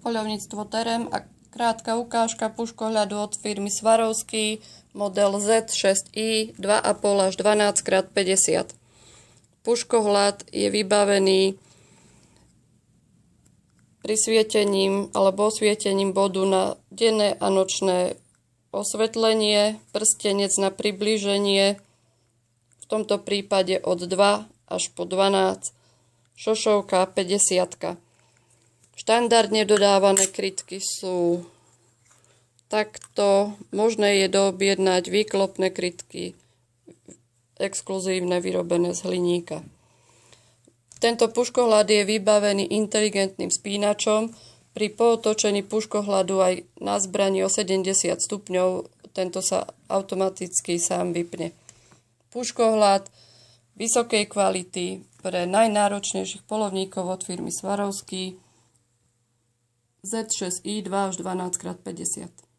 Poľovníctvo Terem a krátka ukážka puškohľadu od firmy Swarovski, model Z6i 2,5 až 12x50. Puškohľad je vybavený prisvietením alebo osvietením bodu na denné a nočné osvetlenie, prstenec na priblíženie, v tomto prípade od 2 až po 12, šošovka 50. Štandardne dodávané krytky sú takto. Možné je doobjednať výklopné krytky, exkluzívne, vyrobené z hliníka. Tento puškohľad je vybavený inteligentným spínačom. Pri pootočení puškohľadu aj na zbrani o 70 stupňov tento sa automaticky sám vypne. Puškohľad vysokej kvality pre najnáročnejších poľovníkov od firmy Swarovski Z6i 2 až 12x50.